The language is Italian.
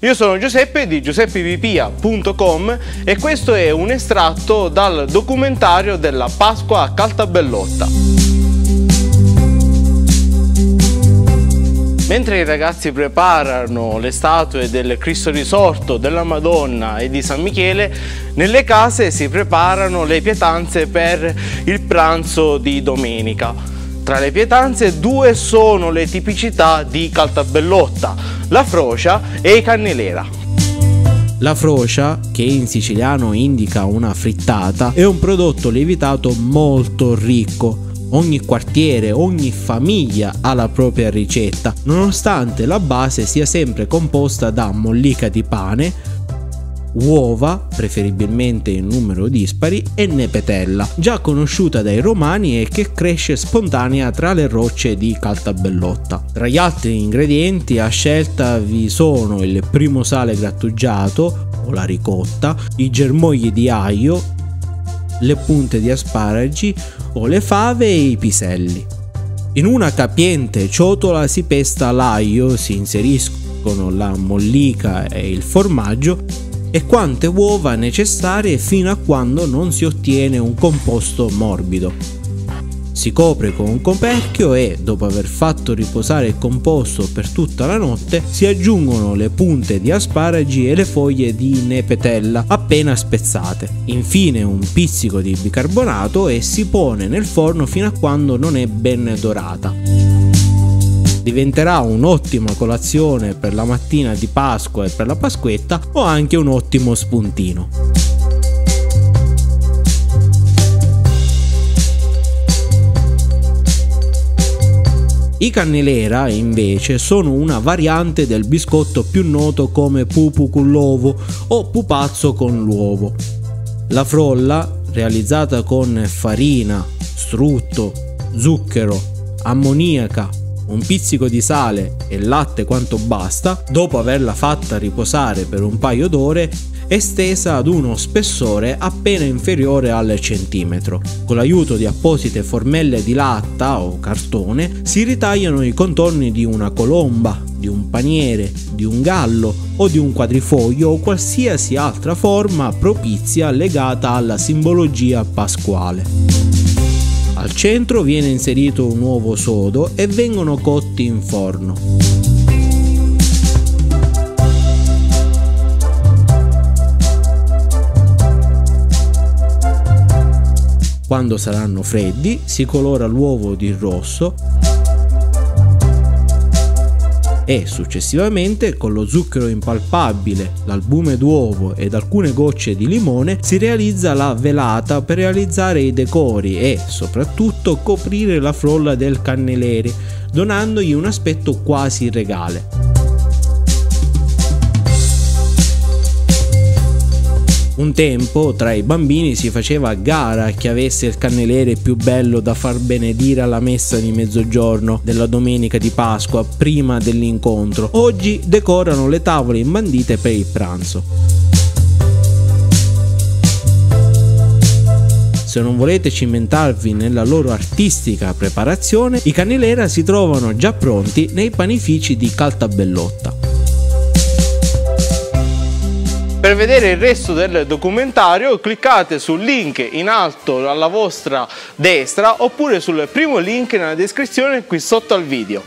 Io sono Giuseppe di giuseppevipia.com e questo è un estratto dal documentario della Pasqua a Caltabellotta. Mentre i ragazzi preparano le statue del Cristo risorto, della Madonna e di San Michele, nelle case si preparano le pietanze per il pranzo di domenica. Tra le pietanze due sono le tipicità di Caltabellotta, la frocia e i cannelera. La frocia, che in siciliano indica una frittata, è un prodotto lievitato molto ricco. Ogni quartiere, ogni famiglia ha la propria ricetta, nonostante la base sia sempre composta da mollica di pane, uova, preferibilmente in numero dispari, e nepetella, già conosciuta dai romani e che cresce spontanea tra le rocce di Caltabellotta. Tra gli altri ingredienti a scelta vi sono il primo sale grattugiato o la ricotta, i germogli di aglio, le punte di asparagi o le fave e i piselli. In una capiente ciotola si pesta l'aglio, si inseriscono la mollica e il formaggio e quante uova necessarie fino a quando non si ottiene un composto morbido. Si copre con un coperchio e, dopo aver fatto riposare il composto per tutta la notte, si aggiungono le punte di asparagi e le foglie di nepetella appena spezzate. Infine un pizzico di bicarbonato e si pone nel forno fino a quando non è ben dorata. Diventerà un'ottima colazione per la mattina di Pasqua e per la Pasquetta, o anche un ottimo spuntino. I cannelera invece sono una variante del biscotto più noto come pupu con l'uovo o pupazzo con l'uovo. La frolla, realizzata con farina, strutto, zucchero, ammoniaca, un pizzico di sale e latte quanto basta, dopo averla fatta riposare per un paio d'ore, è stesa ad uno spessore appena inferiore al centimetro. Con l'aiuto di apposite formelle di latta o cartone si ritagliano i contorni di una colomba, di un paniere, di un gallo o di un quadrifoglio o qualsiasi altra forma propizia legata alla simbologia pasquale. Al centro viene inserito un uovo sodo e vengono cotti in forno. Quando saranno freddi si colora l'uovo di rosso e successivamente con lo zucchero impalpabile, l'albume d'uovo ed alcune gocce di limone si realizza la velata per realizzare i decori e soprattutto coprire la frolla del canneleri, donandogli un aspetto quasi regale. Un tempo tra i bambini si faceva a gara a chi avesse il cannelere più bello da far benedire alla messa di mezzogiorno della domenica di Pasqua prima dell'incontro. Oggi decorano le tavole imbandite per il pranzo. Se non volete cimentarvi nella loro artistica preparazione, i cannelera si trovano già pronti nei panifici di Caltabellotta. Per vedere il resto del documentario cliccate sul link in alto alla vostra destra oppure sul primo link nella descrizione qui sotto al video.